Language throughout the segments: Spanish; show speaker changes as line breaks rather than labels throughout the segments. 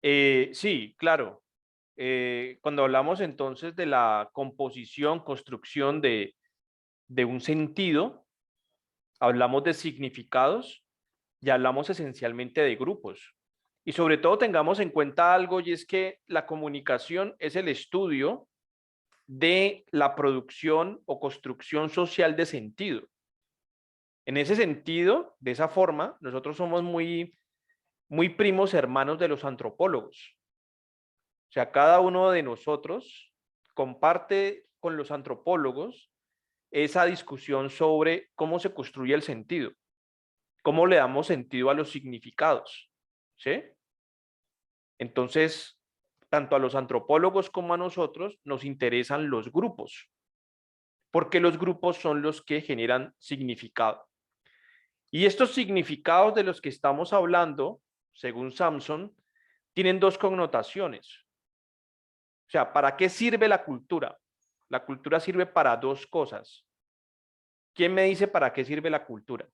Sí, claro. Cuando hablamos entonces de la composición, construcción de un sentido, hablamos de significados y hablamos esencialmente de grupos. Y sobre todo tengamos en cuenta algo, y es que la comunicación es el estudio de la producción o construcción social de sentido. En ese sentido, de esa forma, nosotros somos muy primos hermanos de los antropólogos. O sea, cada uno de nosotros comparte con los antropólogos esa discusión sobre cómo se construye el sentido, cómo le damos sentido a los significados, ¿sí? Entonces, tanto a los antropólogos como a nosotros nos interesan los grupos, porque los grupos son los que generan significado. Y estos significados de los que estamos hablando, según Samson, tienen dos connotaciones. O sea, ¿para qué sirve la cultura? La cultura sirve para dos cosas. ¿Quién me dice para qué sirve la cultura?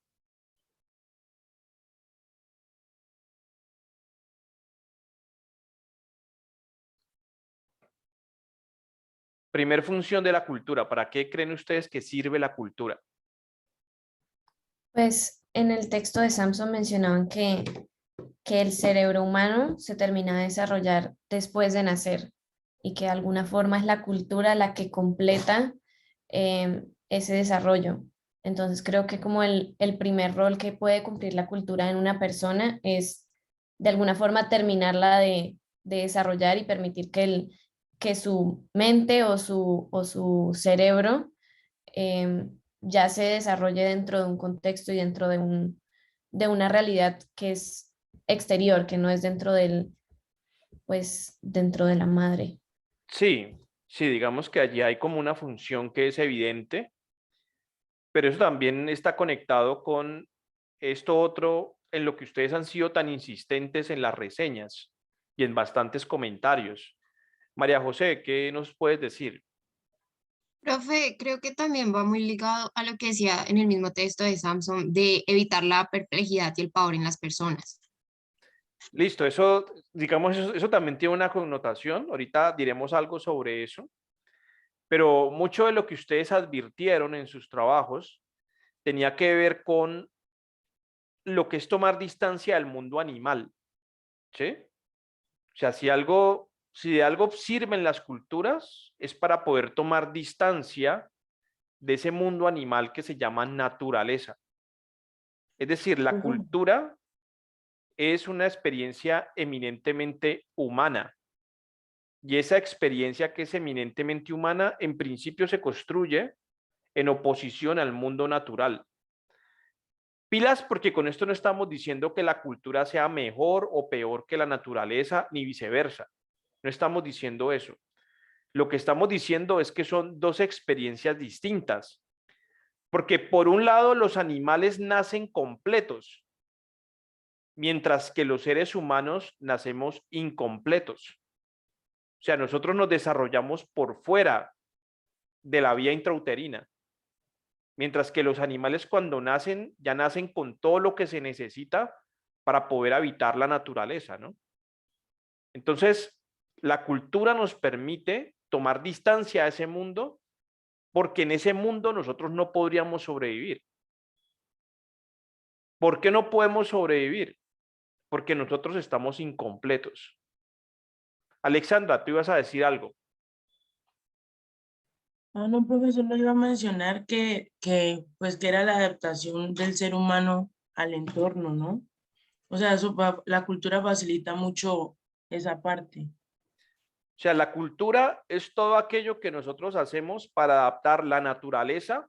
Primer función de la cultura. ¿Para qué creen ustedes que sirve la cultura?
Pues en el texto de Samson mencionaban que el cerebro humano se termina de desarrollar después de nacer y que de alguna forma es la cultura la que completa ese desarrollo. Entonces creo que como el primer rol que puede cumplir la cultura en una persona es de alguna forma terminarla de desarrollar y permitir que su mente o su cerebro ya se desarrolle dentro de un contexto y dentro de una realidad que es exterior, que no es dentro pues, dentro de la madre.
Sí, sí, digamos que allí hay como una función que es evidente, pero eso también está conectado con esto otro en lo que ustedes han sido tan insistentes en las reseñas y en bastantes comentarios. María José, ¿qué nos puedes decir?
Profe, creo que también va muy ligado a lo que decía en el mismo texto de Samson de evitar la perplejidad y el pavor en las personas.
Listo, eso, digamos, eso también tiene una connotación. Ahorita diremos algo sobre eso, pero mucho de lo que ustedes advirtieron en sus trabajos tenía que ver con lo que es tomar distancia del mundo animal, ¿sí? O sea, si de algo sirven las culturas, es para poder tomar distancia de ese mundo animal que se llama naturaleza. Es decir, la
Ujú.
cultura es una experiencia eminentemente humana. Y esa experiencia que es eminentemente humana, en principio se construye en oposición al mundo natural. Pilas, porque con esto no estamos diciendo que la cultura sea mejor o peor que la naturaleza, ni viceversa. No estamos diciendo eso. Lo que estamos diciendo es que son dos experiencias distintas, porque por un lado los animales nacen completos, mientras que los seres humanos nacemos incompletos. O sea, nosotros nos desarrollamos por fuera de la vía intrauterina, mientras que los animales cuando nacen ya nacen con todo lo que se necesita para poder habitar la naturaleza, ¿no? Entonces, la cultura nos permite tomar distancia a ese mundo porque en ese mundo nosotros no podríamos sobrevivir. ¿Por qué no podemos sobrevivir? Porque nosotros estamos incompletos. Alexandra, tú ibas a decir algo.
Ah, no, profesor, lo iba a mencionar pues, que era la adaptación del ser humano al entorno, ¿no? O sea, la cultura facilita mucho esa parte.
O sea, la cultura es todo aquello que nosotros hacemos para adaptar la naturaleza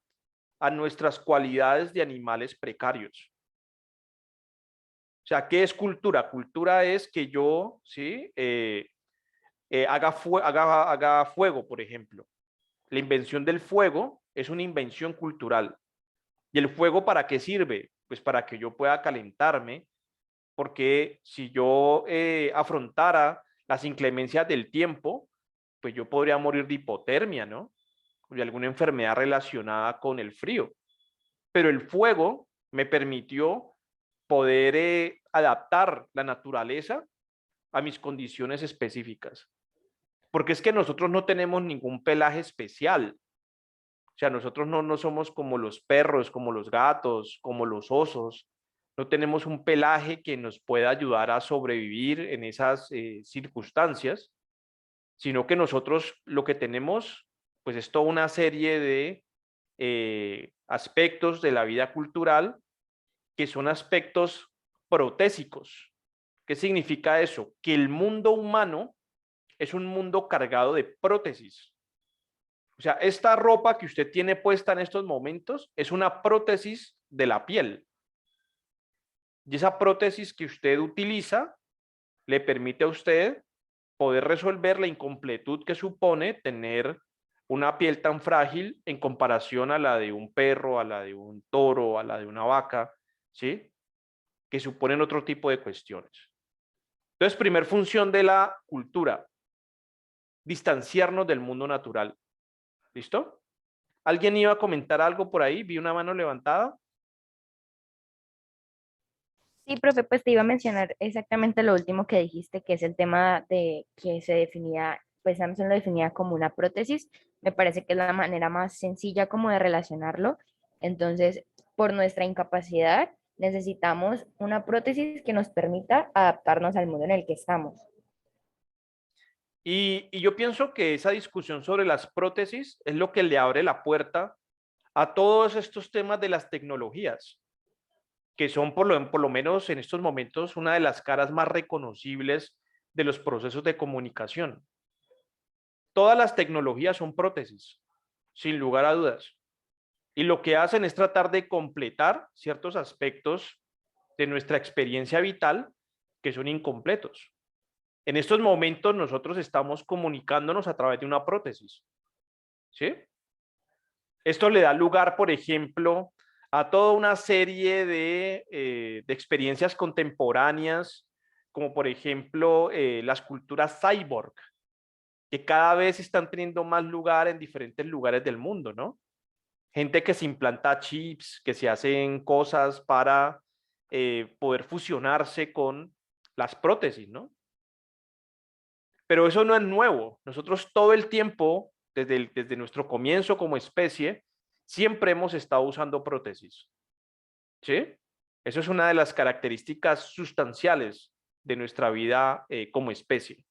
a nuestras cualidades de animales precarios. O sea, ¿qué es cultura? Cultura es que yo, ¿sí? Haga fuego, por ejemplo. La invención del fuego es una invención cultural. ¿Y el fuego para qué sirve? Pues para que yo pueda calentarme, porque si yo afrontara las inclemencias del tiempo, pues yo podría morir de hipotermia, ¿no? O de alguna enfermedad relacionada con el frío. Pero el fuego me permitió poder adaptar la naturaleza a mis condiciones específicas. Porque es que nosotros no tenemos ningún pelaje especial. O sea, nosotros no somos como los perros, como los gatos, como los osos. No tenemos un pelaje que nos pueda ayudar a sobrevivir en esas circunstancias, sino que nosotros lo que tenemos, pues es toda una serie de aspectos de la vida cultural que son aspectos protésicos. ¿Qué significa eso? Que el mundo humano es un mundo cargado de prótesis. O sea, esta ropa que usted tiene puesta en estos momentos es una prótesis de la piel. Y esa prótesis que usted utiliza le permite a usted poder resolver la incompletud que supone tener una piel tan frágil en comparación a la de un perro, a la de un toro, a la de una vaca, ¿sí? Que suponen otro tipo de cuestiones. Entonces, primer función de la cultura, distanciarnos del mundo natural. ¿Listo? ¿Alguien iba a comentar algo por ahí? Vi una mano levantada.
Sí, profe, pues te iba a mencionar exactamente lo último que dijiste, que es el tema de que se definía, pues Samsung lo definía como una prótesis. Me parece que es la manera más sencilla como de relacionarlo. Entonces, por nuestra incapacidad, necesitamos una prótesis que nos permita adaptarnos al mundo en el que estamos.
Y yo pienso que esa discusión sobre las prótesis es lo que le abre la puerta a todos estos temas de las tecnologías, que son por lo menos en estos momentos una de las caras más reconocibles de los procesos de comunicación. Todas las tecnologías son prótesis, sin lugar a dudas. Y lo que hacen es tratar de completar ciertos aspectos de nuestra experiencia vital que son incompletos. En estos momentos nosotros estamos comunicándonos a través de una prótesis, ¿sí? Esto le da lugar, por ejemplo, a toda una serie de experiencias contemporáneas, como por ejemplo las culturas cyborg, que cada vez están teniendo más lugar en diferentes lugares del mundo, ¿no? Gente que se implanta chips, que se hacen cosas para poder fusionarse con las prótesis, ¿no? Pero eso no es nuevo. Nosotros todo el tiempo, desde nuestro comienzo como especie, siempre hemos estado usando prótesis, ¿sí? Eso es una de las características sustanciales de nuestra vida como especie.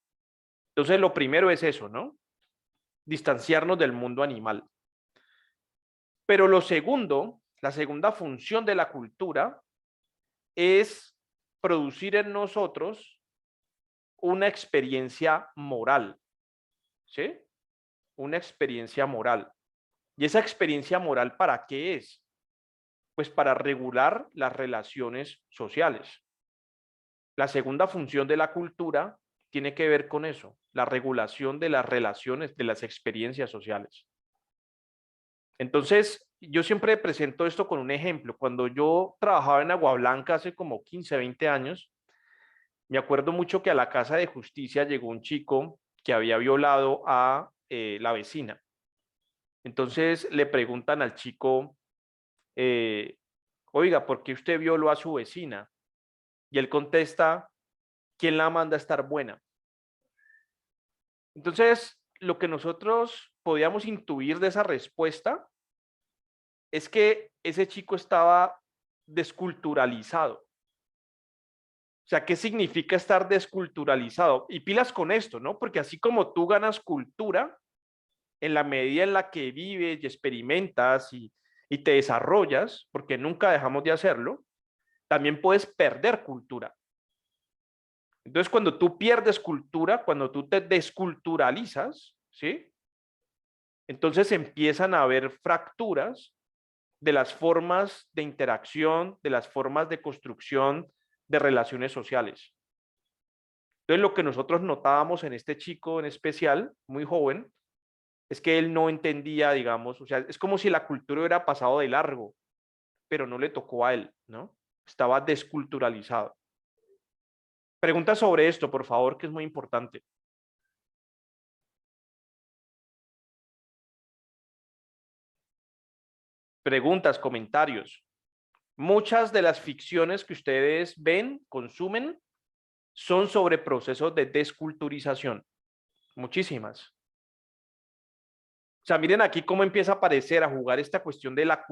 Entonces, lo primero es eso, ¿no? Distanciarnos del mundo animal. Pero lo segundo, la segunda función de la cultura es producir en nosotros una experiencia moral, ¿sí? Una experiencia moral. ¿Y esa experiencia moral para qué es? Pues para regular las relaciones sociales. La segunda función de la cultura tiene que ver con eso, la regulación de las relaciones, de las experiencias sociales. Entonces, yo siempre presento esto con un ejemplo. Cuando yo trabajaba en Agua Blanca hace como 15, 20 años, me acuerdo mucho que a la Casa de Justicia llegó un chico que había violado a la vecina. Entonces le preguntan al chico, oiga, ¿por qué usted violó a su vecina? Y él contesta, ¿quién la manda a estar buena? Entonces, lo que nosotros podíamos intuir de esa respuesta es que ese chico estaba desculturalizado. O sea, ¿qué significa estar desculturalizado? Y pilas con esto, ¿no? Porque así como tú ganas cultura, en la medida en la que vives y experimentas y te desarrollas, porque nunca dejamos de hacerlo, también puedes perder cultura. Entonces, cuando tú pierdes cultura, cuando tú te desculturalizas, ¿sí? Entonces empiezan a haber fracturas de las formas de interacción, de las formas de construcción de relaciones sociales. Entonces, lo que nosotros notábamos en este chico en especial, muy joven, es que él no entendía, digamos, o sea, es como si la cultura hubiera pasado de largo, pero no le tocó a él, ¿no? Estaba desculturalizado. Pregunta sobre esto, por favor, que es muy importante. Preguntas, comentarios. Muchas de las ficciones que ustedes ven, consumen, son sobre procesos de desculturización. Muchísimas. O sea, miren aquí cómo empieza a aparecer, a jugar esta cuestión de la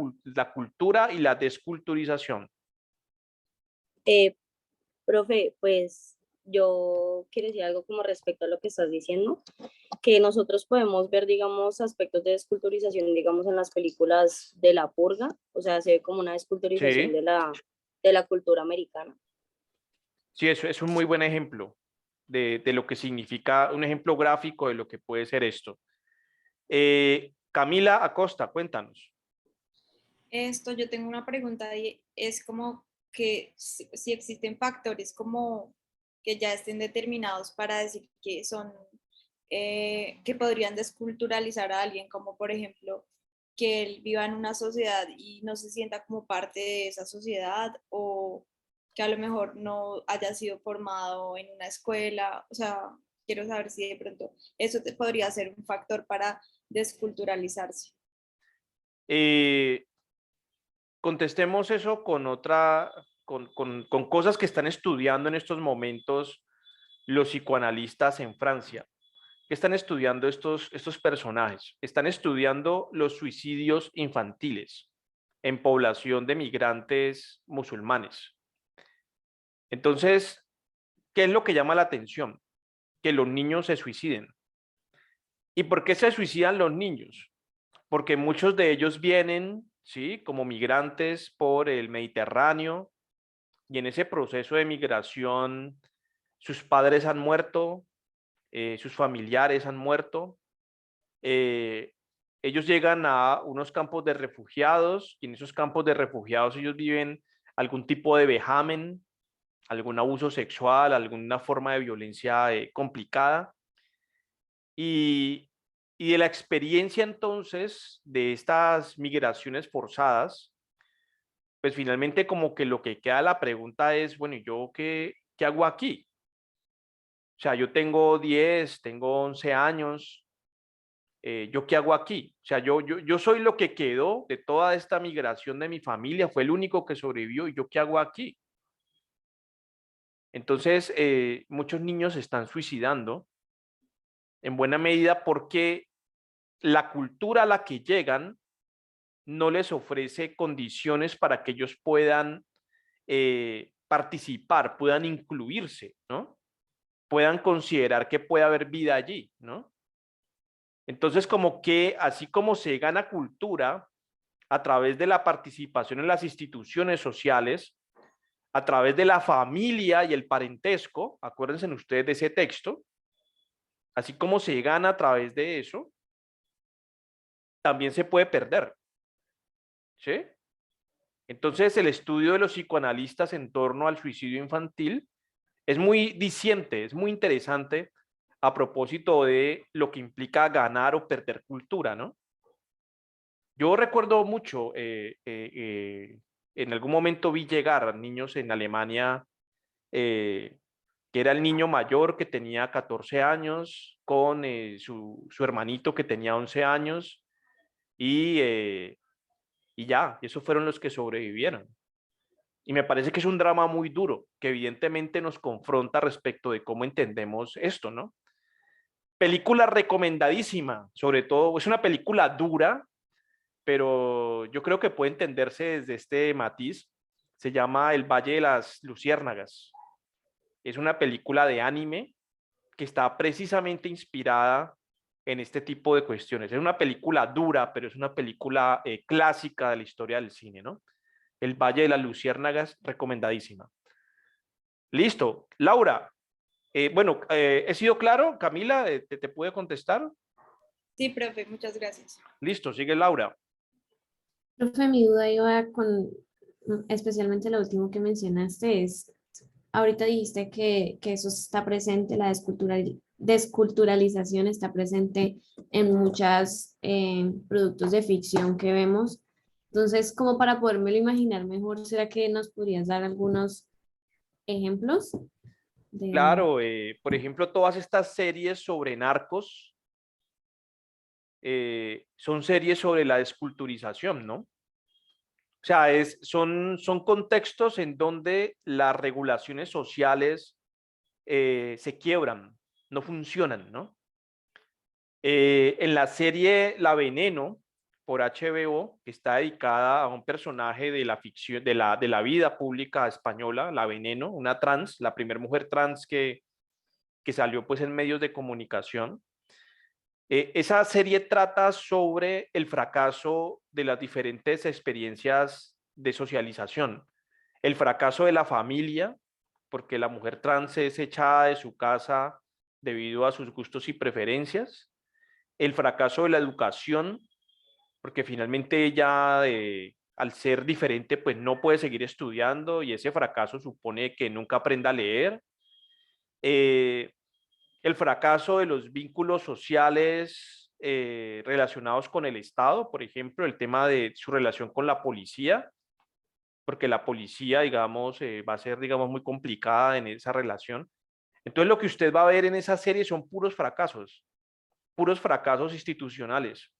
cultura y la desculturización.
Eh, Profe, pues yo quiero decir algo como respecto a lo que estás diciendo, que nosotros podemos ver, digamos, aspectos de desculturización, digamos, en las películas de la purga, o sea, se ve como una desculturización
Sí,
de la cultura americana.
sí, eso es un muy buen ejemplo de lo que significa, un ejemplo gráfico de lo que puede ser esto. Camila Acosta, cuéntanos.
Yo tengo una pregunta y es como que si existen factores como que ya estén determinados para decir que son, que podrían desculturalizar a alguien, como por ejemplo que él viva en una sociedad y no se sienta como parte de esa sociedad o que a lo mejor no haya sido formado en una escuela. O sea, quiero saber si de pronto eso podría ser un factor para desculturalizarse.
Eh, Contestemos eso con otra, con cosas que están estudiando en estos momentos los psicoanalistas en Francia. ¿Qué están estudiando estos personajes? Están estudiando los suicidios infantiles en población de migrantes musulmanes. Entonces, ¿qué es lo que llama la atención? Que los niños se suiciden. ¿Y por qué se suicidan los niños? Porque muchos de ellos vienen, ¿sí?, como migrantes por el Mediterráneo, y en ese proceso de migración sus padres han muerto, sus familiares han muerto. Ellos llegan a unos campos de refugiados, y en esos campos de refugiados ellos viven algún tipo de vejamen, algún abuso sexual, alguna forma de violencia complicada. Y, y de la experiencia entonces de estas migraciones forzadas, pues finalmente como que lo que queda la pregunta es, bueno, ¿y yo qué hago aquí? O sea, yo tengo 10, tengo 11 años, ¿yo qué hago aquí? O sea, yo soy lo que quedó de toda esta migración de mi familia, fue el único que sobrevivió, ¿y yo qué hago aquí? Entonces, muchos niños se están suicidando en buena medida porque la cultura a la que llegan no les ofrece condiciones para que ellos puedan participar, puedan incluirse, ¿no? Puedan considerar que puede haber vida allí, ¿no? Entonces, como que así como se gana cultura a través de la participación en las instituciones sociales, a través de la familia y el parentesco, acuérdense ustedes de ese texto, así como se gana a través de eso, también se puede perder, ¿sí? Entonces, el estudio de los psicoanalistas en torno al suicidio infantil es muy diciente, es muy interesante a propósito de lo que implica ganar o perder cultura, ¿no? Yo recuerdo mucho, en algún momento vi llegar niños en Alemania, que era el niño mayor que tenía 14 años, con su hermanito que tenía 11 años, y ya, esos fueron los que sobrevivieron. Y me parece que es un drama muy duro, que evidentemente nos confronta respecto de cómo entendemos esto, ¿no? Película recomendadísima, sobre todo, es una película dura, pero yo creo que puede entenderse desde este matiz. Se llama El Valle de las Luciérnagas. Es una película de anime que está precisamente inspirada en este tipo de cuestiones. Es una película dura, pero es una película clásica de la historia del cine, ¿no? El Valle de las Luciérnagas, recomendadísima. Listo. Laura, bueno, ¿he sido claro? Camila, ¿te puede contestar?
Sí, profe, muchas gracias.
Listo, sigue Laura.
Profe, mi duda iba con, especialmente lo último que mencionaste, es, ahorita dijiste que eso está presente, la desculturalización está presente en muchos productos de ficción que vemos. Entonces, como para podérmelo imaginar mejor, ¿será que nos podrías dar algunos ejemplos de...
Claro, por ejemplo, todas estas series sobre narcos son series sobre la desculturización, ¿no? O sea, son contextos en donde las regulaciones sociales se quiebran, no funcionan, ¿no? En la serie La Veneno, por HBO, que está dedicada a un personaje de la ficción, de la vida pública española, La Veneno, una trans, la primera mujer trans que salió pues en medios de comunicación. Esa serie trata sobre el fracaso de las diferentes experiencias de socialización, el fracaso de la familia, porque la mujer trans es echada de su casa debido a sus gustos y preferencias, el fracaso de la educación, porque finalmente ella, al ser diferente, pues no puede seguir estudiando y ese fracaso supone que nunca aprenda a leer. Eh, el fracaso de los vínculos sociales relacionados con el Estado, por ejemplo, el tema de su relación con la policía, porque la policía, digamos, va a ser, digamos, muy complicada en esa relación. Entonces, lo que usted va a ver en esa serie son puros fracasos institucionales.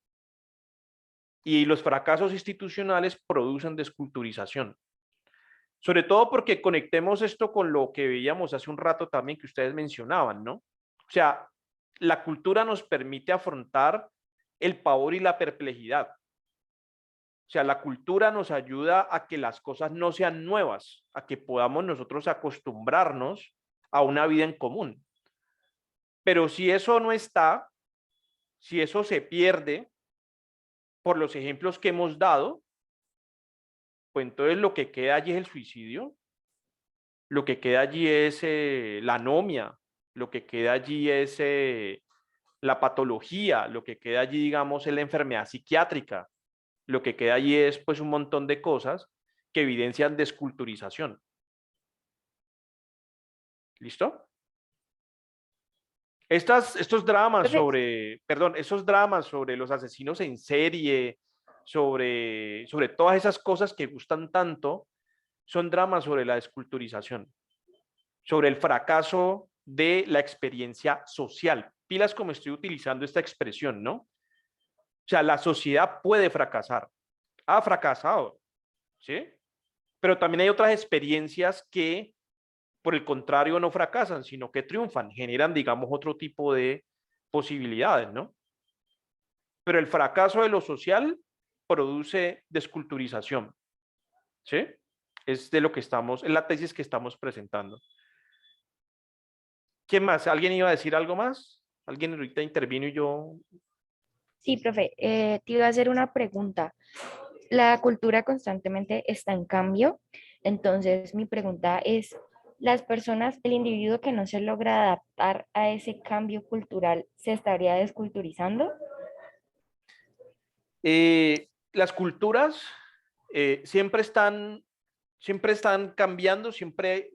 Y los fracasos institucionales producen desculturización. Sobre todo porque conectemos esto con lo que veíamos hace un rato también que ustedes mencionaban, ¿no? O sea, la cultura nos permite afrontar el pavor y la perplejidad. O sea, la cultura nos ayuda a que las cosas no sean nuevas, a que podamos nosotros acostumbrarnos a una vida en común. Pero si eso no está, si eso se pierde por los ejemplos que hemos dado, pues entonces lo que queda allí es el suicidio, lo que queda allí es la anomia, lo que queda allí es la patología, lo que queda allí, digamos, es la enfermedad psiquiátrica, lo que queda allí es pues un montón de cosas que evidencian desculturización. ¿Listo? Estos dramas sobre, perdón, esos dramas sobre los asesinos en serie, sobre todas esas cosas que gustan tanto, son dramas sobre la desculturización, sobre el fracaso de la experiencia social. Pilas como estoy utilizando esta expresión, ¿no? O sea, la sociedad puede fracasar, ha fracasado, ¿sí? Pero también hay otras experiencias que, por el contrario, no fracasan, sino que triunfan, generan, digamos, otro tipo de posibilidades, ¿no? Pero el fracaso de lo social produce desculturización, ¿sí? Es de lo que estamos, es la tesis que estamos presentando. ¿Quién más? ¿Alguien iba a decir algo más? ¿Alguien ahorita intervino y yo?
Sí, profe, te iba a hacer una pregunta. La cultura constantemente está en cambio, entonces mi pregunta es, ¿las personas, el individuo que no se logra adaptar a ese cambio cultural, se estaría desculturizando?
Las culturas siempre están cambiando, siempre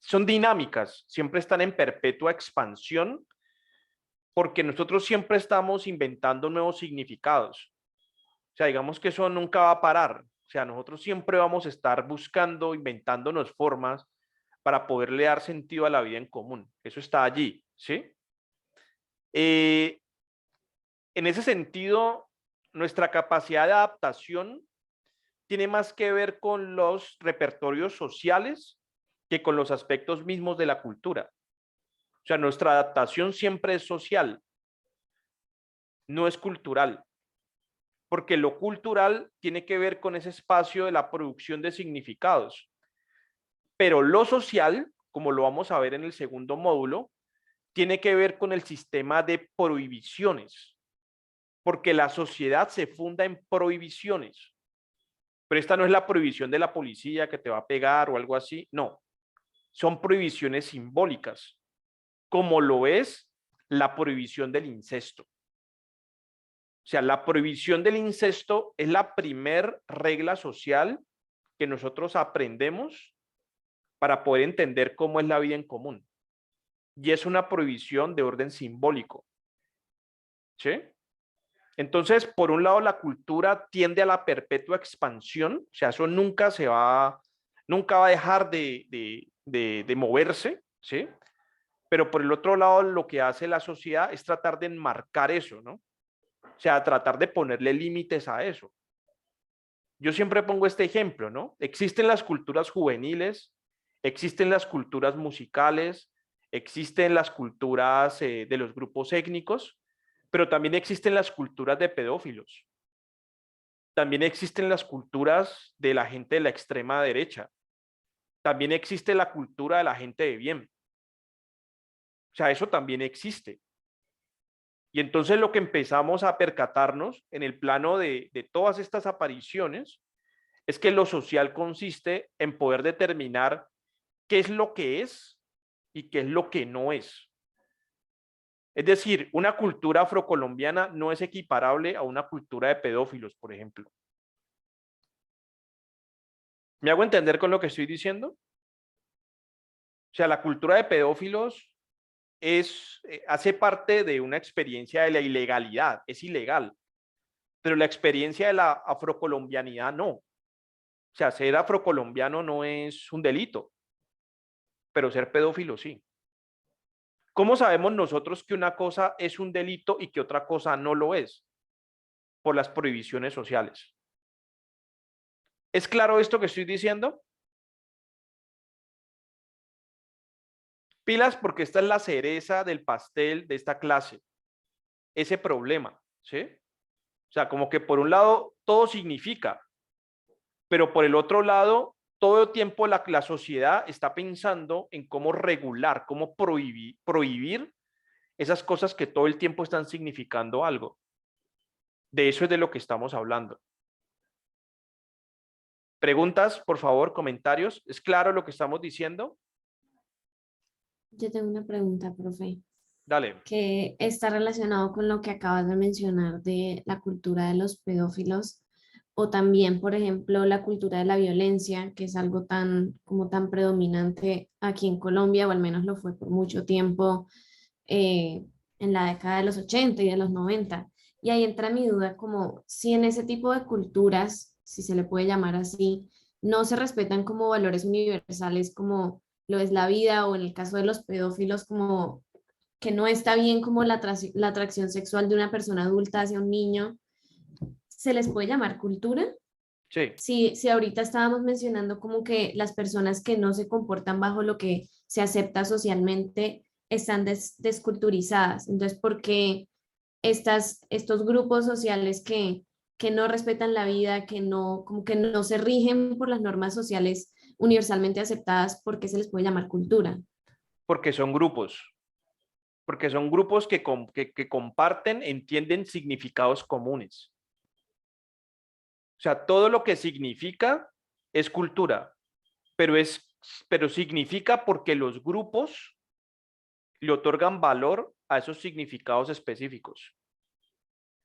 son dinámicas, siempre están en perpetua expansión, porque nosotros siempre estamos inventando nuevos significados. O sea, digamos que eso nunca va a parar. O sea, nosotros siempre vamos a estar buscando, inventándonos formas para poderle dar sentido a la vida en común. Eso está allí, ¿sí? En ese sentido, nuestra capacidad de adaptación tiene más que ver con los repertorios sociales que con los aspectos mismos de la cultura. O sea, nuestra adaptación siempre es social, no es cultural, porque lo cultural tiene que ver con ese espacio de la producción de significados. Pero lo social, como lo vamos a ver en el segundo módulo, tiene que ver con el sistema de prohibiciones, porque la sociedad se funda en prohibiciones. Pero esta no es la prohibición de la policía que te va a pegar o algo así, no. Son prohibiciones simbólicas, como lo es la prohibición del incesto. O sea, la prohibición del incesto es la primer regla social que nosotros aprendemos para poder entender cómo es la vida en común. Y es una prohibición de orden simbólico. ¿Sí? Entonces, por un lado, la cultura tiende a la perpetua expansión, o sea, eso nunca va a dejar de moverse, ¿sí? Pero por el otro lado, lo que hace la sociedad es tratar de enmarcar eso, ¿no? O sea, tratar de ponerle límites a eso. Yo siempre pongo este ejemplo, ¿no? Existen las culturas juveniles, existen las culturas musicales, existen las culturas de los grupos étnicos, pero también existen las culturas de pedófilos. También existen las culturas de la gente de la extrema derecha. También existe la cultura de la gente de bien. O sea, eso también existe. Y entonces lo que empezamos a percatarnos en el plano de todas estas apariciones es que lo social consiste en poder determinar qué es lo que es y qué es lo que no es. Es decir, una cultura afrocolombiana no es equiparable a una cultura de pedófilos, por ejemplo. ¿Me hago entender con lo que estoy diciendo? O sea, la cultura de pedófilos hace parte de una experiencia de la ilegalidad, es ilegal, pero la experiencia de la afrocolombianidad no. O sea, ser afrocolombiano no es un delito, pero ser pedófilo sí. ¿Cómo sabemos nosotros que una cosa es un delito y que otra cosa no lo es? Por las prohibiciones sociales. ¿Es claro esto que estoy diciendo? Pilas, porque esta es la cereza del pastel de esta clase. Ese problema, ¿sí? O sea, como que por un lado todo significa, pero por el otro lado, todo el tiempo la sociedad está pensando en cómo regular, cómo prohibir esas cosas que todo el tiempo están significando algo. De eso es de lo que estamos hablando. Preguntas, por favor, comentarios. ¿Es claro lo que estamos diciendo?
Yo tengo una pregunta, profe,
Dale.
que está relacionado con lo que acabas de mencionar de la cultura de los pedófilos o también, por ejemplo, la cultura de la violencia, que es algo tan como tan predominante aquí en Colombia, o al menos lo fue por mucho tiempo eh, en la década de los 80 y de los 90. Y ahí entra mi duda como si en ese tipo de culturas, si se le puede llamar así, no se respetan como valores universales como lo es la vida o en el caso de los pedófilos como que no está bien como la atracción sexual de una persona adulta hacia un niño, ¿se les puede llamar cultura?
Sí.
Si ahorita estábamos mencionando como que las personas que no se comportan bajo lo que se acepta socialmente están desculturizadas. Entonces, ¿por qué estos grupos sociales que no respetan la vida, que no, como que no se rigen por las normas sociales universalmente aceptadas, por qué se les puede llamar cultura?
Porque son grupos. Porque son grupos que comparten, entienden significados comunes. O sea, todo lo que significa es cultura, pero significa porque los grupos le otorgan valor a esos significados específicos.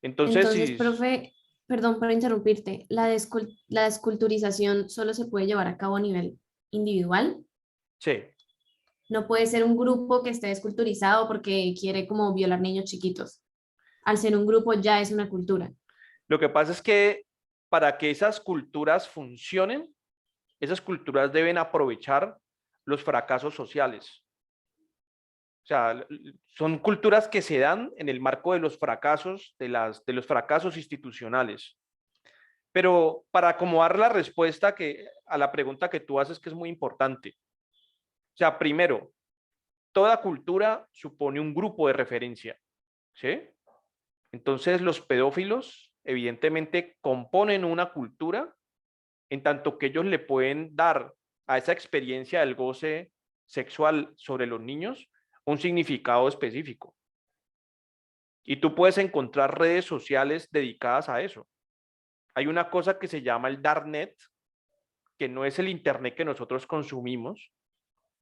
Entonces,
Entonces,
sí,
profe, perdón por interrumpirte, la desculturización solo se puede llevar a cabo a nivel individual.
sí.
No puede ser un grupo que esté desculturizado porque quiere como violar niños chiquitos. Al ser un grupo ya es una cultura.
Lo que pasa es que para que esas culturas funcionen, esas culturas deben aprovechar los fracasos sociales. O sea, son culturas que se dan en el marco de los fracasos, de los fracasos institucionales. Pero para acomodar la respuesta a la pregunta que tú haces, que es muy importante. O sea, primero, toda cultura supone un grupo de referencia, ¿sí? Entonces, los pedófilos, evidentemente, componen una cultura en tanto que ellos le pueden dar a esa experiencia del goce sexual sobre los niños un significado específico. Y tú puedes encontrar redes sociales dedicadas a eso. Hay una cosa que se llama el Darknet, que no es el Internet que nosotros consumimos.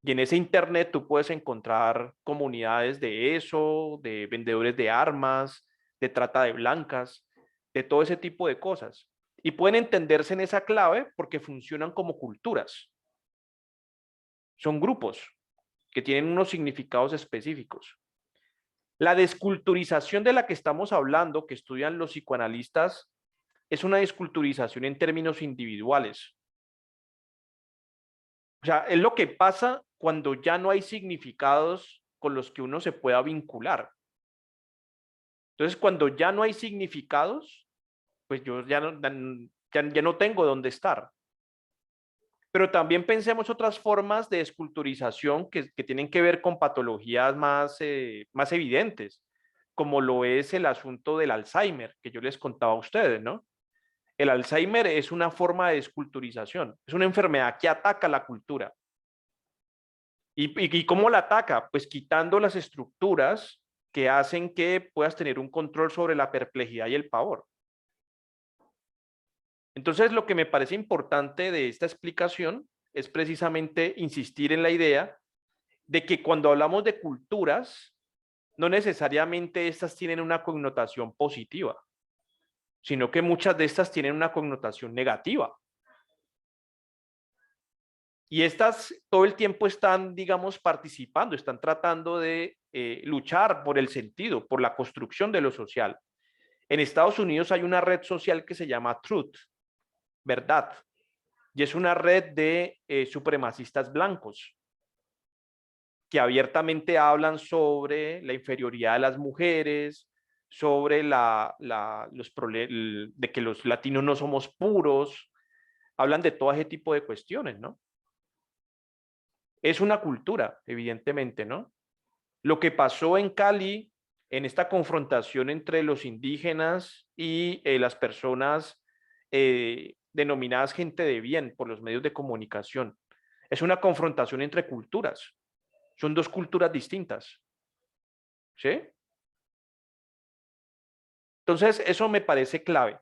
Y en ese Internet tú puedes encontrar comunidades de eso, de vendedores de armas, de trata de blancas, de todo ese tipo de cosas. Y pueden entenderse en esa clave porque funcionan como culturas. Son grupos que tienen unos significados específicos. La desculturización de la que estamos hablando, que estudian los psicoanalistas, es una desculturización en términos individuales. O sea, es lo que pasa cuando ya no hay significados con los que uno se pueda vincular. Entonces, cuando ya no hay significados, pues yo ya no, ya no tengo dónde estar. Pero también pensemos otras formas de desculturización que tienen que ver con patologías más evidentes, como lo es el asunto del Alzheimer, que yo les contaba a ustedes, ¿no? El Alzheimer es una forma de desculturización, es una enfermedad que ataca la cultura. ¿Y cómo la ataca? Pues quitando las estructuras que hacen que puedas tener un control sobre la perplejidad y el pavor. Entonces, lo que me parece importante de esta explicación es precisamente insistir en la idea de que cuando hablamos de culturas, no necesariamente estas tienen una connotación positiva, sino que muchas de estas tienen una connotación negativa. Y estas todo el tiempo están, digamos, participando, están tratando de luchar por el sentido, por la construcción de lo social. En Estados Unidos hay una red social que se llama Truth, verdad, y es una red de supremacistas blancos que abiertamente hablan sobre la inferioridad de las mujeres, sobre de que los latinos no somos puros, hablan de todo ese tipo de cuestiones, ¿no? Es una cultura, evidentemente, ¿no? Lo que pasó en Cali, en esta confrontación entre los indígenas y las personas denominadas gente de bien por los medios de comunicación, es una confrontación entre culturas. Son dos culturas distintas. ¿Sí? Entonces, eso me parece clave.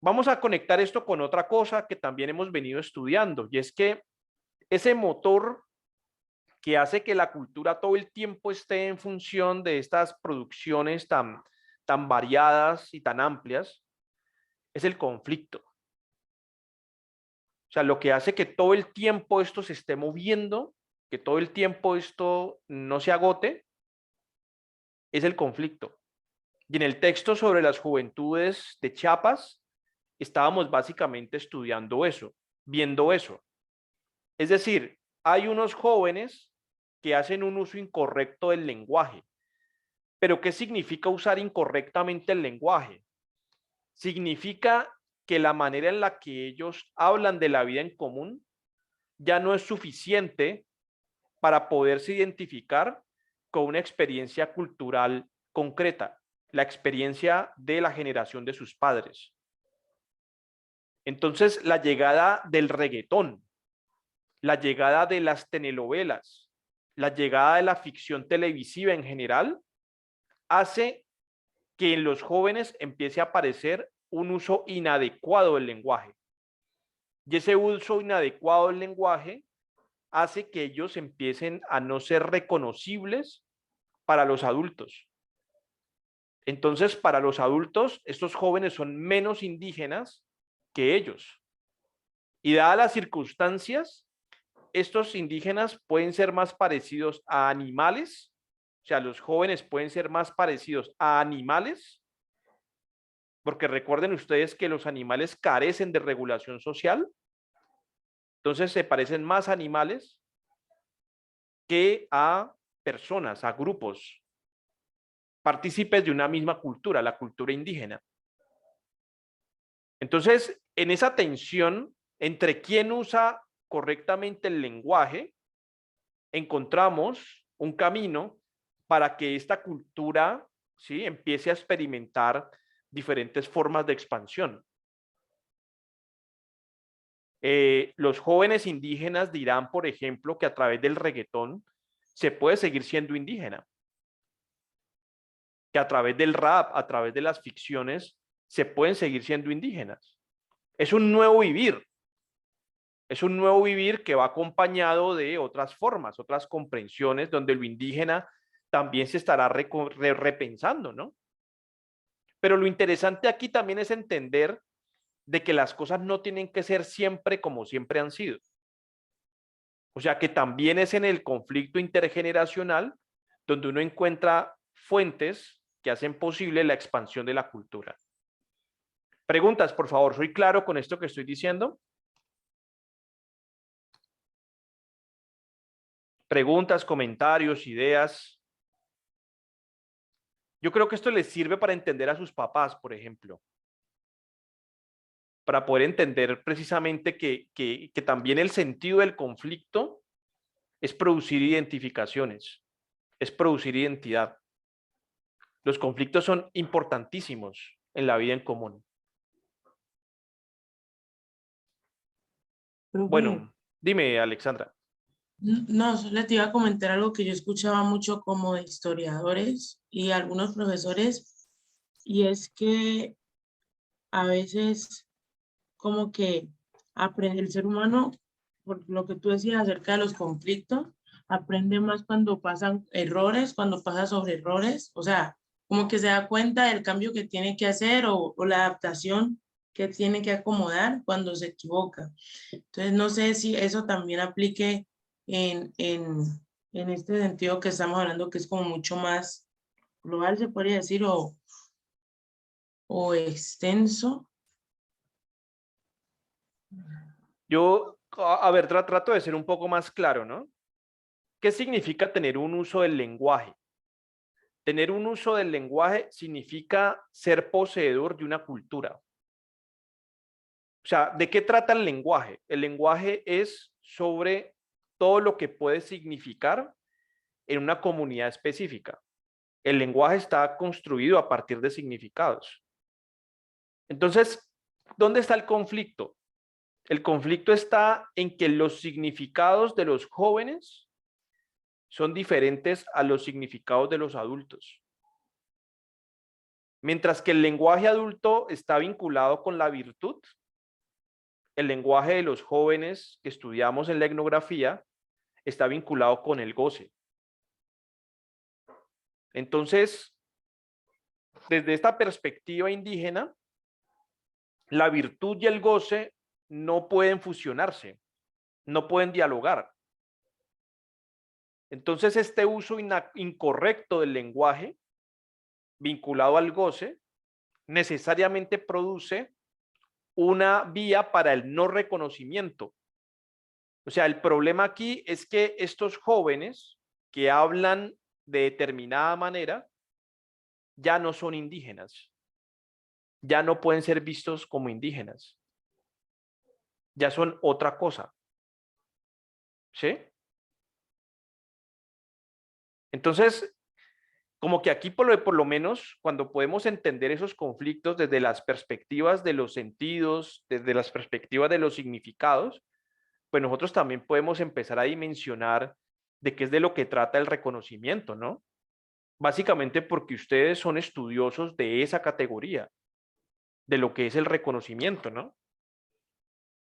Vamos a conectar esto con otra cosa que también hemos venido estudiando, y es que ese motor que hace que la cultura todo el tiempo esté en función de estas producciones tan variadas y tan amplias, es el conflicto. O sea, lo que hace que todo el tiempo esto se esté moviendo, que todo el tiempo esto no se agote, es el conflicto. Y en el texto sobre las juventudes de Chiapas, estábamos básicamente estudiando eso, viendo eso. Es decir, hay unos jóvenes que hacen un uso incorrecto del lenguaje. ¿Pero qué significa usar incorrectamente el lenguaje? Significa que la manera en la que ellos hablan de la vida en común ya no es suficiente para poderse identificar con una experiencia cultural concreta, la experiencia de la generación de sus padres. Entonces, la llegada del reggaetón, la llegada de las telenovelas, la llegada de la ficción televisiva en general, hace que en los jóvenes empiece a aparecer un uso inadecuado del lenguaje. Y ese uso inadecuado del lenguaje hace que ellos empiecen a no ser reconocibles para los adultos. Entonces, para los adultos, estos jóvenes son menos indígenas que ellos. Y dadas las circunstancias, estos indígenas pueden ser más parecidos a animales, o sea, los jóvenes pueden ser más parecidos a animales, porque recuerden ustedes que los animales carecen de regulación social, entonces se parecen más a animales que a personas, a grupos, partícipes de una misma cultura, la cultura indígena. Entonces, en esa tensión entre quién usa correctamente el lenguaje, encontramos un camino para que esta cultura, ¿sí?, empiece a experimentar diferentes formas de expansión. Los jóvenes indígenas dirán, por ejemplo, que a través del reggaetón se puede seguir siendo indígena, que a través del rap, a través de las ficciones, se pueden seguir siendo indígenas. Es un nuevo vivir. Es un nuevo vivir que va acompañado de otras formas, otras comprensiones, donde lo indígena también se estará repensando, ¿no? Pero lo interesante aquí también es entender de que las cosas no tienen que ser siempre como siempre han sido. O sea que también es en el conflicto intergeneracional donde uno encuentra fuentes que hacen posible la expansión de la cultura. Preguntas, por favor. ¿Soy claro con esto que estoy diciendo? Preguntas, comentarios, ideas. Yo creo que esto les sirve para entender a sus papás, por ejemplo. para poder entender precisamente que también el sentido del conflicto es producir identificaciones, es producir identidad. Los conflictos son importantísimos en la vida en común.
Profe,
Bueno, dime, Alexandra.
no, solo te iba a comentar algo que yo escuchaba mucho como de historiadores y algunos profesores, y es que a veces como que aprende el ser humano, por lo que tú decías acerca de los conflictos, aprende más cuando pasan errores, cuando pasa sobre errores, o sea, como que se da cuenta del cambio que tiene que hacer o la adaptación que tiene que acomodar cuando se equivoca. Entonces, no sé si eso también aplique en este sentido que estamos hablando, que es como mucho más global, se podría decir, o extenso.
Yo, a ver, trato de ser un poco más claro, ¿no? ¿Qué significa tener un uso del lenguaje? Tener un uso del lenguaje significa ser poseedor de una cultura. O sea, ¿de qué trata el lenguaje? El lenguaje es sobre todo lo que puede significar en una comunidad específica. El lenguaje está construido a partir de significados. Entonces, ¿dónde está el conflicto? El conflicto está en que los significados de los jóvenes son diferentes a los significados de los adultos. Mientras que el lenguaje adulto está vinculado con la virtud, el lenguaje de los jóvenes que estudiamos en la etnografía está vinculado con el goce. Entonces, desde esta perspectiva indígena, la virtud y el goce no pueden fusionarse, no pueden dialogar. Entonces, este uso incorrecto del lenguaje vinculado al goce necesariamente produce una vía para el no reconocimiento. O sea, el problema aquí es que estos jóvenes que hablan de determinada manera ya no son indígenas, ya no pueden ser vistos como indígenas, ya son otra cosa. ¿Sí? Entonces, como que aquí por lo menos cuando podemos entender esos conflictos desde las perspectivas de los sentidos, desde las perspectivas de los significados, pues nosotros también podemos empezar a dimensionar de qué es de lo que trata el reconocimiento, ¿no? Básicamente porque ustedes son estudiosos de esa categoría, de lo que es el reconocimiento, ¿no?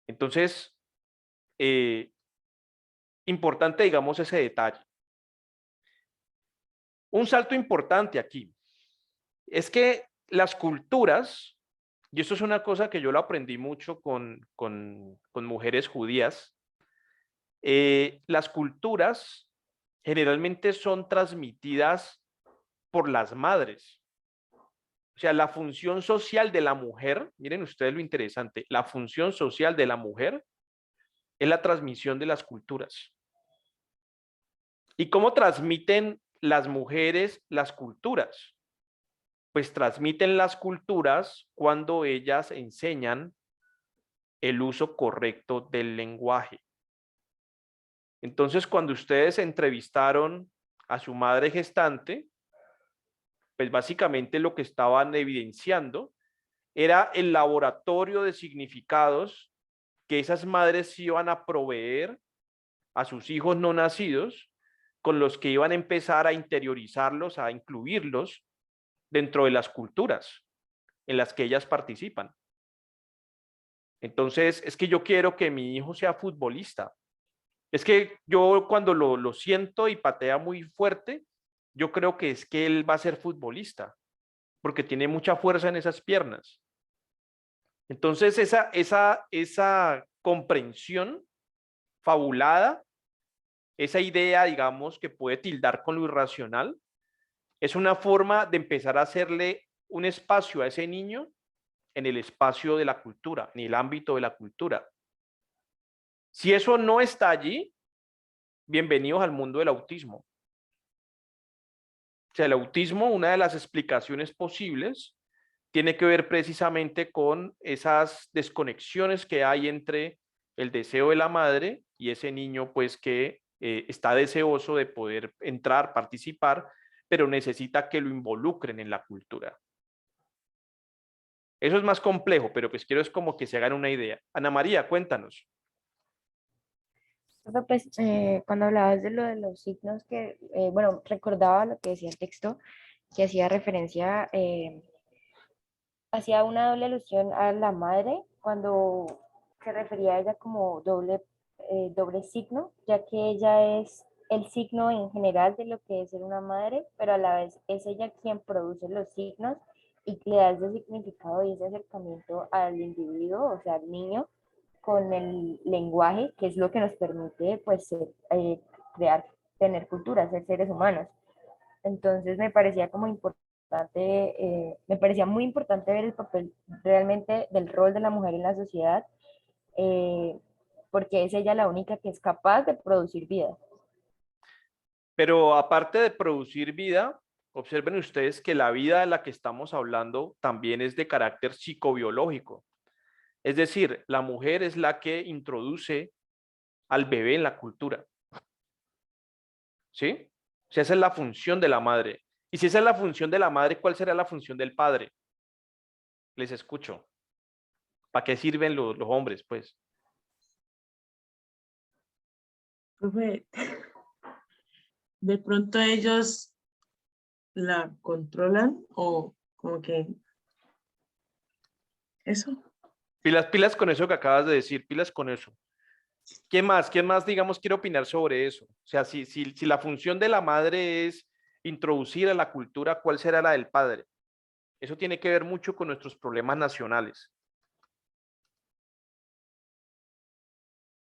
Entonces, importante, digamos, ese detalle. Un salto importante aquí es que las culturas, y esto es una cosa que yo lo aprendí mucho con mujeres judías, las culturas generalmente son transmitidas por las madres. O sea, la función social de la mujer, miren ustedes lo interesante, la función social de la mujer es la transmisión de las culturas. ¿Y cómo transmiten las mujeres las culturas? Pues transmiten las culturas cuando ellas enseñan el uso correcto del lenguaje. Entonces, cuando ustedes entrevistaron a su madre gestante, pues básicamente lo que estaban evidenciando era el laboratorio de significados que esas madres iban a proveer a sus hijos no nacidos, con los que iban a empezar a interiorizarlos, a incluirlos dentro de las culturas en las que ellas participan. Entonces, es que yo quiero que mi hijo sea futbolista. Es que yo cuando lo siento y patea muy fuerte, yo creo que es que él va a ser futbolista, porque tiene mucha fuerza en esas piernas. Entonces, esa comprensión fabulada, esa idea, digamos, que puede tildar con lo irracional, es una forma de empezar a hacerle un espacio a ese niño en el espacio de la cultura, en el ámbito de la cultura. Si eso no está allí, bienvenidos al mundo del autismo. O sea, el autismo, una de las explicaciones posibles tiene que ver precisamente con esas desconexiones que hay entre el deseo de la madre y ese niño pues que está deseoso de poder entrar, participar, pero necesita que lo involucren en la cultura. Eso es más complejo, pero pues quiero es como que se hagan una idea. Ana María, cuéntanos.
Profe, pues cuando hablabas de lo de los signos que, bueno, recordaba lo que decía el texto, que hacía referencia, hacía una doble alusión a la madre cuando se refería a ella como doble signo, ya que ella es el signo en general de lo que es ser una madre, pero a la vez es ella quien produce los signos y le da ese significado y ese acercamiento al individuo, o sea, al niño, con el lenguaje, que es lo que nos permite, pues, crear, tener cultura, ser seres humanos. Entonces me parecía como importante, me parecía muy importante ver el papel realmente del rol de la mujer en la sociedad, eh, porque es ella la única que es capaz de producir vida.
Pero aparte de producir vida, observen ustedes que la vida de la que estamos hablando también es de carácter psicobiológico. Es decir, la mujer es la que introduce al bebé en la cultura. ¿Sí? O sea, esa es la función de la madre. Y si esa es la función de la madre, ¿cuál será la función del padre? Les escucho. ¿Para qué sirven los hombres, pues?
Profe, de pronto ellos la controlan o como que eso.
Pilas, pilas con eso que acabas de decir, pilas con eso. ¿Qué más? ¿Quién más, digamos, quiere opinar sobre eso? O sea, si la función de la madre es introducir a la cultura, ¿cuál será la del padre? Eso tiene que ver mucho con nuestros problemas nacionales.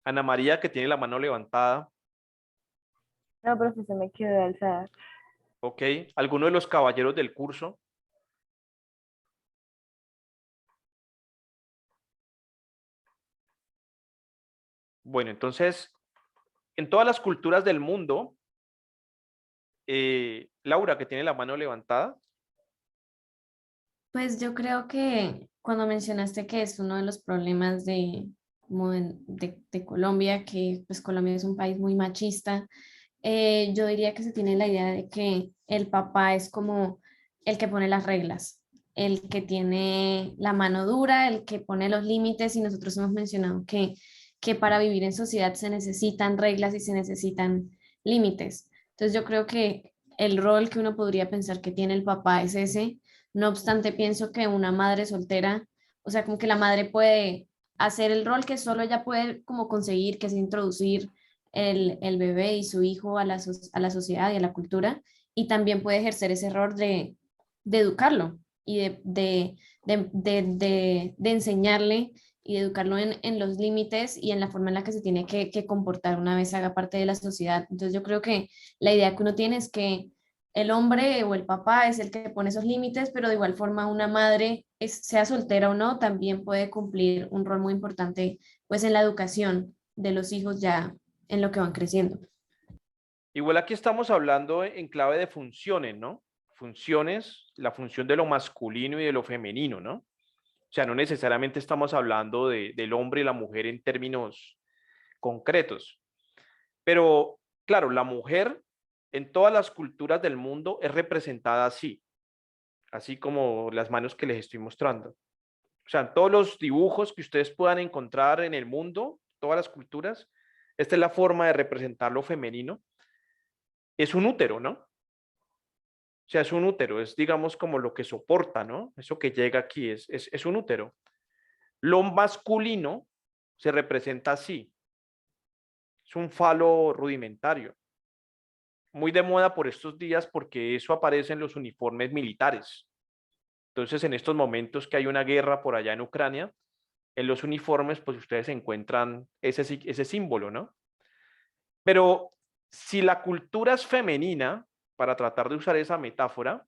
Ana María, que tiene la mano levantada,
No, profe, se me quedó alzada.
¿ok? ¿Alguno de los caballeros del curso? Bueno, entonces, en todas las culturas del mundo, Laura, que tiene la mano levantada,
Pues yo creo que cuando mencionaste que es uno de los problemas de, como de Colombia, que pues Colombia es un país muy machista, yo diría que se tiene la idea de que el papá es como el que pone las reglas, el que tiene la mano dura, el que pone los límites y nosotros hemos mencionado que para vivir en sociedad se necesitan reglas y se necesitan límites. Entonces yo creo que el rol que uno podría pensar que tiene el papá es ese. No obstante, pienso que una madre soltera, o sea, como que la madre puede hacer el rol que solo ella puede como conseguir, que es introducir el bebé y su hijo a a la sociedad y a la cultura, y también puede ejercer ese rol de educarlo y de enseñarle y de educarlo en los límites y en la forma en la que se tiene que comportar una vez haga parte de la sociedad. Entonces yo creo que la idea que uno tiene es que el hombre o el papá es el que pone esos límites, pero de igual forma una madre, sea soltera o no, también puede cumplir un rol muy importante pues en la educación de los hijos ya en lo que van creciendo.
igual aquí estamos hablando en clave de funciones, ¿no? Funciones, la función de lo masculino y de lo femenino, ¿no? O sea, no necesariamente estamos hablando del hombre y la mujer en términos concretos. Pero, claro, la mujer en todas las culturas del mundo es representada así como las manos que les estoy mostrando. O sea, en todos los dibujos que ustedes puedan encontrar en el mundo, todas las culturas, esta es la forma de representar lo femenino. Es un útero, ¿no? O sea, es un útero, es digamos como lo que soporta, ¿no? Eso que llega aquí es un útero. Lo masculino se representa así, es un falo rudimentario, muy de moda por estos días porque eso aparece en los uniformes militares. Entonces, en estos momentos que hay una guerra por allá en Ucrania, en los uniformes, pues ustedes encuentran ese símbolo, ¿no? Pero si la cultura es femenina, para tratar de usar esa metáfora,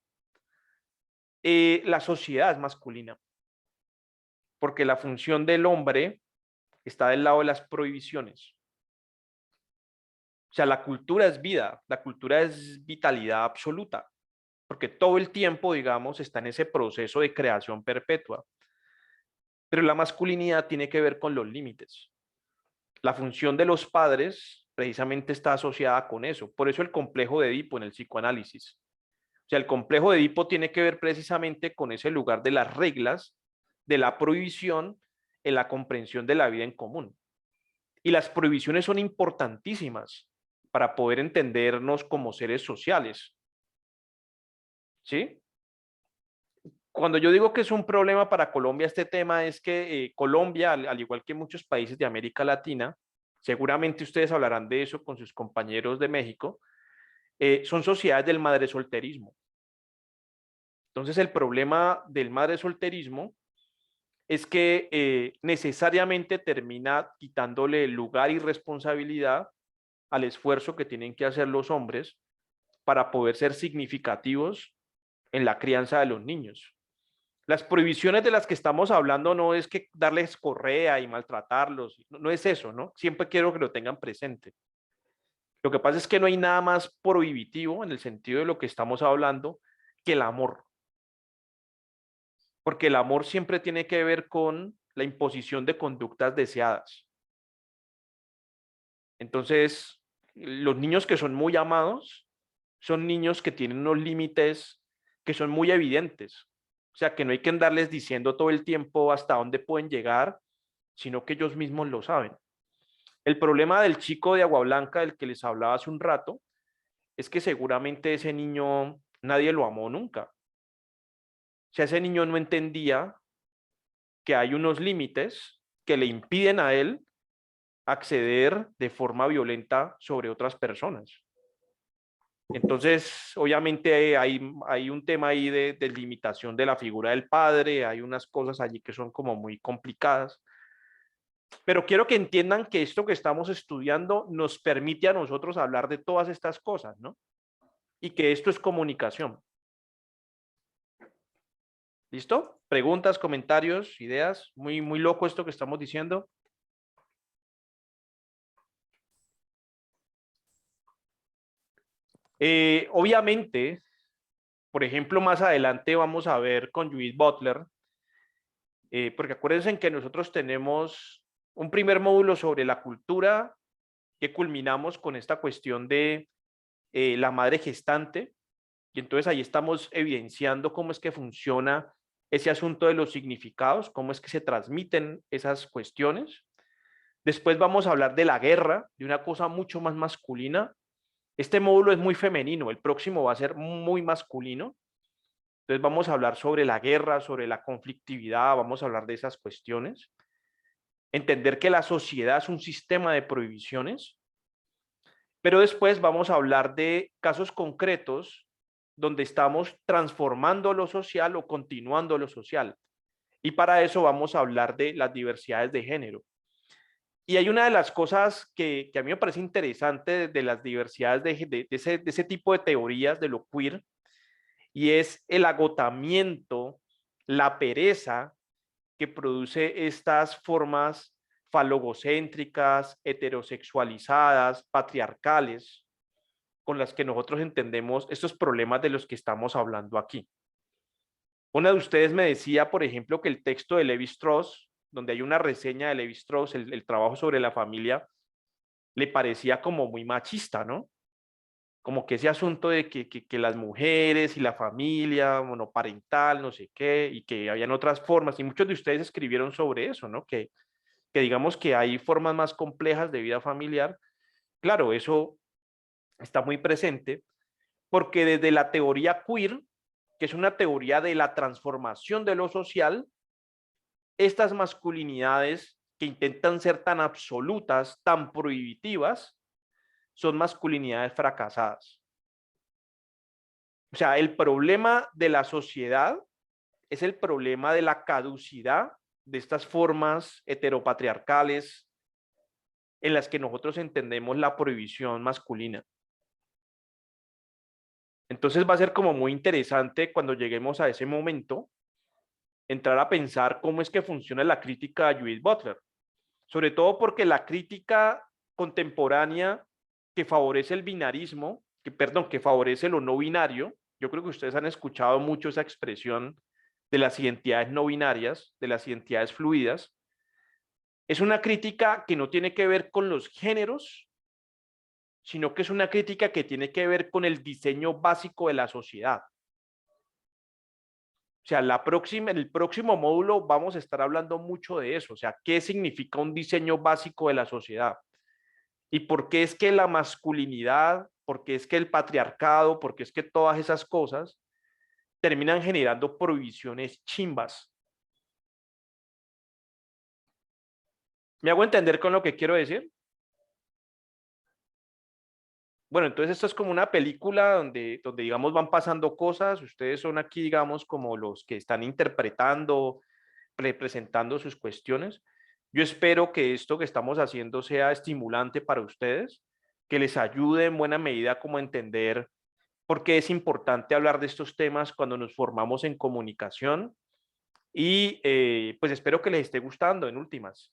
la sociedad es masculina, porque la función del hombre está del lado de las prohibiciones. O sea, la cultura es vida, la cultura es vitalidad absoluta. porque todo el tiempo, digamos, está en ese proceso de creación perpetua. Pero la masculinidad tiene que ver con los límites. La función de los padres precisamente está asociada con eso. Por eso el complejo de Edipo en el psicoanálisis. O sea, el complejo de Edipo tiene que ver precisamente con ese lugar de las reglas, de la prohibición en la comprensión de la vida en común. Y las prohibiciones son importantísimas para poder entendernos como seres sociales. ¿Sí? Cuando yo digo que es un problema para Colombia este tema es que Colombia, al igual que muchos países de América Latina, seguramente ustedes hablarán de eso con sus compañeros de México, son sociedades del madresolterismo. Entonces el problema del madresolterismo es que necesariamente termina quitándole lugar y responsabilidad al esfuerzo que tienen que hacer los hombres para poder ser significativos en la crianza de los niños. Las prohibiciones de las que estamos hablando no es que darles correa y maltratarlos, no es eso, ¿no? Siempre quiero que lo tengan presente. Lo que pasa es que no hay nada más prohibitivo en el sentido de lo que estamos hablando que el amor. Porque el amor siempre tiene que ver con la imposición de conductas deseadas. Entonces, los niños que son muy amados son niños que tienen unos límites que son muy evidentes. O sea, que no hay que andarles diciendo todo el tiempo hasta dónde pueden llegar, sino que ellos mismos lo saben. El problema del chico de Agua Blanca, del que les hablaba hace un rato, es que seguramente ese niño nadie lo amó nunca. O sea, ese niño no entendía que hay unos límites que le impiden a él acceder de forma violenta sobre otras personas. Entonces, obviamente hay un tema ahí de limitación de la figura del padre, hay unas cosas allí que son como muy complicadas, pero quiero que entiendan que esto que estamos estudiando nos permite a nosotros hablar de todas estas cosas, ¿no? Y que esto es comunicación. ¿Listo? Preguntas, comentarios, ideas. Muy loco esto que estamos diciendo. Obviamente, por ejemplo, más adelante vamos a ver con Judith Butler, porque acuérdense que nosotros tenemos un primer módulo sobre la cultura que culminamos con esta cuestión de la madre gestante, y entonces ahí estamos evidenciando cómo es que funciona ese asunto de los significados, cómo es que se transmiten esas cuestiones. Después vamos a hablar de la guerra, de una cosa mucho más masculina. Este módulo es muy femenino, el próximo va a ser muy masculino. Entonces vamos a hablar sobre la guerra, sobre la conflictividad, vamos a hablar de esas cuestiones. Entender que la sociedad es un sistema de prohibiciones. Pero después vamos a hablar de casos concretos donde estamos transformando lo social o continuando lo social. Y para eso vamos a hablar de las diversidades de género. Y hay una de las cosas que a mí me parece interesante de las diversidades de ese tipo de teorías de lo queer, y es el agotamiento, la pereza que produce estas formas falogocéntricas, heterosexualizadas, patriarcales, con las que nosotros entendemos estos problemas de los que estamos hablando aquí. Una de ustedes me decía, por ejemplo, que el texto de Levi-Strauss, donde hay una reseña de Levi-Strauss, el trabajo sobre la familia, le parecía como muy machista, ¿no? Como que ese asunto de que las mujeres y la familia monoparental, no sé qué, y que habían otras formas, y muchos de ustedes escribieron sobre eso, ¿no? Que digamos que hay formas más complejas de vida familiar. Claro, eso está muy presente, porque desde la teoría queer, que es una teoría de la transformación de lo social, estas masculinidades que intentan ser tan absolutas, tan prohibitivas, son masculinidades fracasadas. O sea, el problema de la sociedad es el problema de la caducidad de estas formas heteropatriarcales en las que nosotros entendemos la prohibición masculina. Entonces va a ser como muy interesante cuando lleguemos a ese momento entrar a pensar cómo es que funciona la crítica de Judith Butler, sobre todo porque la crítica contemporánea que favorece el binarismo, que favorece lo no binario, Yo creo que ustedes han escuchado mucho esa expresión de las identidades no binarias, de las identidades fluidas. Es una crítica que no tiene que ver con los géneros, sino que es una crítica que tiene que ver con el diseño básico de la sociedad. O sea, en el próximo módulo vamos a estar hablando mucho de eso. O sea, ¿qué significa un diseño básico de la sociedad? ¿Y por qué es que la masculinidad, por qué es que el patriarcado, por qué es que todas esas cosas terminan generando prohibiciones chimbas? ¿Me hago entender con lo que quiero decir? Bueno, entonces esto es como una película donde digamos van pasando cosas, ustedes son aquí digamos como los que están interpretando, representando sus cuestiones. Yo espero que esto que estamos haciendo sea estimulante para ustedes, que les ayude en buena medida como a entender por qué es importante hablar de estos temas cuando nos formamos en comunicación y pues espero que les esté gustando en últimas.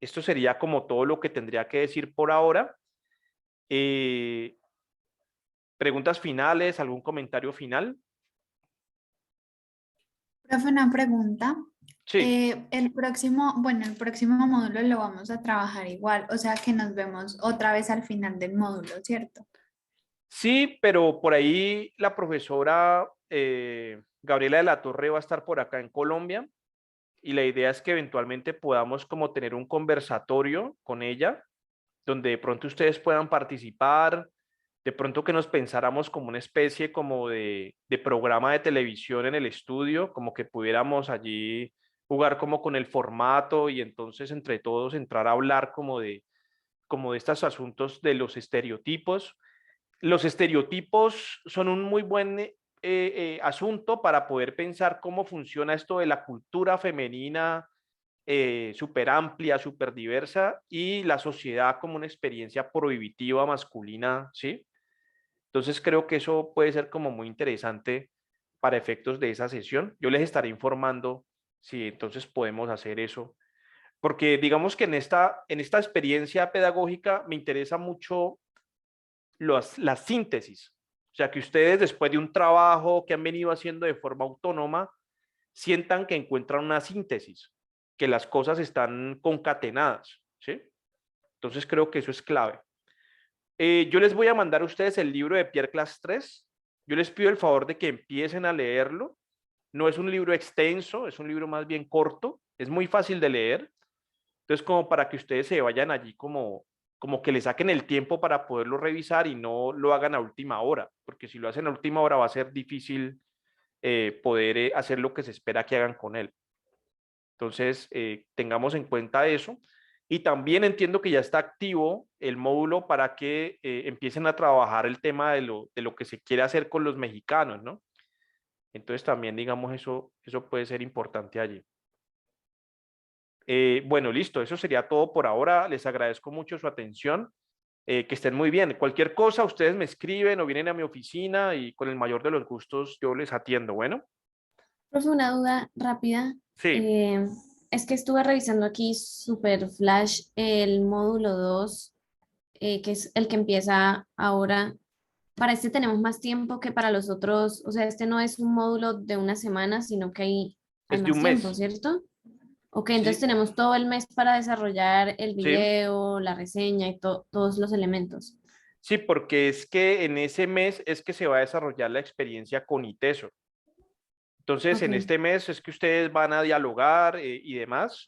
Esto sería como todo lo que tendría que decir por ahora. ¿Preguntas finales? ¿Algún comentario final?
Profe, una pregunta.
Sí,
El próximo módulo lo vamos a trabajar igual, o sea que nos vemos otra vez al final del módulo, ¿cierto?
sí, pero por ahí la profesora Gabriela de la Torre va a estar por acá en Colombia y la idea es que eventualmente podamos como tener un conversatorio con ella, donde de pronto ustedes puedan participar, de pronto que nos pensáramos como una especie como de programa de televisión en el estudio, como que pudiéramos allí jugar como con el formato y entonces entre todos entrar a hablar como de estos asuntos de los estereotipos. Los estereotipos son un muy buen asunto para poder pensar cómo funciona esto de la cultura femenina súper amplia, súper diversa y la sociedad como una experiencia prohibitiva masculina, ¿sí? Entonces creo que eso puede ser como muy interesante para efectos de esa sesión. Yo les estaré informando si entonces podemos hacer eso, porque digamos que en esta experiencia pedagógica me interesa mucho la síntesis. O sea, que ustedes después de un trabajo que han venido haciendo de forma autónoma, sientan que encuentran una síntesis, que las cosas están concatenadas, ¿sí? Entonces creo que eso es clave. Yo les voy a mandar a ustedes el libro de Pierre Classe 3. Yo les pido el favor de que empiecen a leerlo. No es un libro extenso, es un libro más bien corto, es muy fácil de leer. Entonces, como para que ustedes se vayan allí como que le saquen el tiempo para poderlo revisar y no lo hagan a última hora, porque si lo hacen a última hora va a ser difícil poder hacer lo que se espera que hagan con él. Entonces, tengamos en cuenta eso. Y también entiendo que ya está activo el módulo para que empiecen a trabajar el tema de lo que se quiere hacer con los mexicanos, ¿no? Entonces, también, digamos, eso puede ser importante allí. Bueno, listo, eso sería todo por ahora. Les agradezco mucho su atención. Que estén muy bien. Cualquier cosa, ustedes me escriben o vienen a mi oficina y con el mayor de los gustos yo les atiendo. Bueno,
Profe, una duda rápida.
sí,
Eh, es que estuve revisando aquí super flash el módulo 2, que es el que empieza ahora. Para este tenemos más tiempo que para los otros, o sea, este no es un módulo de una semana, sino que hay
es de
más
un
tiempo,
mes.
¿cierto? Ok, entonces
Sí,
tenemos todo el mes para desarrollar el
sí,
video, la reseña y todos los elementos.
sí, porque es que en ese mes es que se va a desarrollar la experiencia con ITESO. Entonces,
Ok,
en este mes es que ustedes van a dialogar y demás.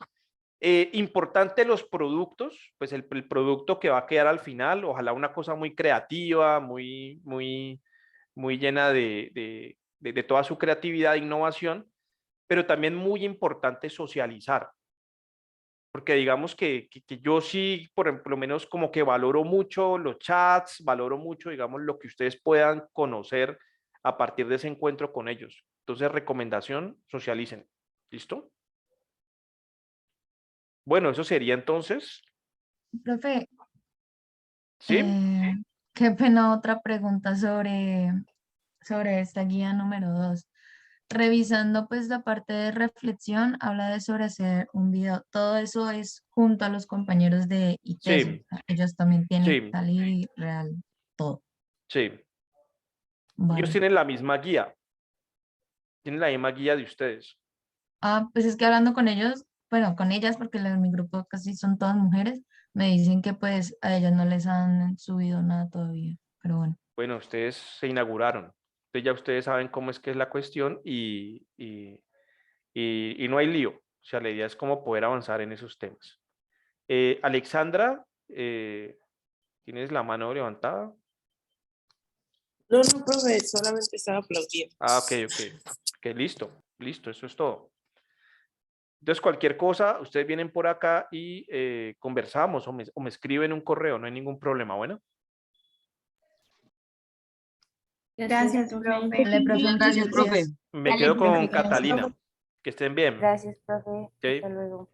Importante los productos, pues el producto que va a quedar al final, ojalá una cosa muy creativa, muy llena de toda su creatividad e innovación, pero también muy importante socializar, porque digamos que yo sí, por lo menos como que valoro mucho los chats, valoro mucho, digamos, lo que ustedes puedan conocer a partir de ese encuentro con ellos. Entonces, recomendación, socialicen. ¿Listo? Bueno, eso sería entonces.
Profe,
¿Sí?
qué pena otra pregunta sobre esta guía número 2. Revisando pues la parte de reflexión, habla de sobre hacer un video. Todo eso es junto a los compañeros de ITESO.
Sí,
Ellos también tienen que
sí,
salir y real todo.
sí.
Vale.
Ellos tienen la misma guía. Tienen la misma guía de ustedes.
Ah, pues es que hablando con ellos, bueno, con ellas, porque en mi grupo casi son todas mujeres, me dicen que pues a ellas no les han subido nada todavía, pero bueno.
Bueno, ustedes se inauguraron. Entonces ya ustedes saben cómo es que es la cuestión y no hay lío. O sea, la idea es como poder avanzar en esos temas. Alexandra, ¿tienes la mano levantada?
No, no, profe, solamente estaba aplaudiendo.
Ah, ok, listo, eso es todo. Entonces, cualquier cosa, ustedes vienen por acá y conversamos o me escriben un correo, no hay ningún problema, bueno.
Gracias, profe.
Vale, profe, muchas
Gracias, profe.
gracias.
Me
Dale,
quedo con
profe.
Catalina. Que estén bien.
Gracias, profe.
Ok.
Hasta luego.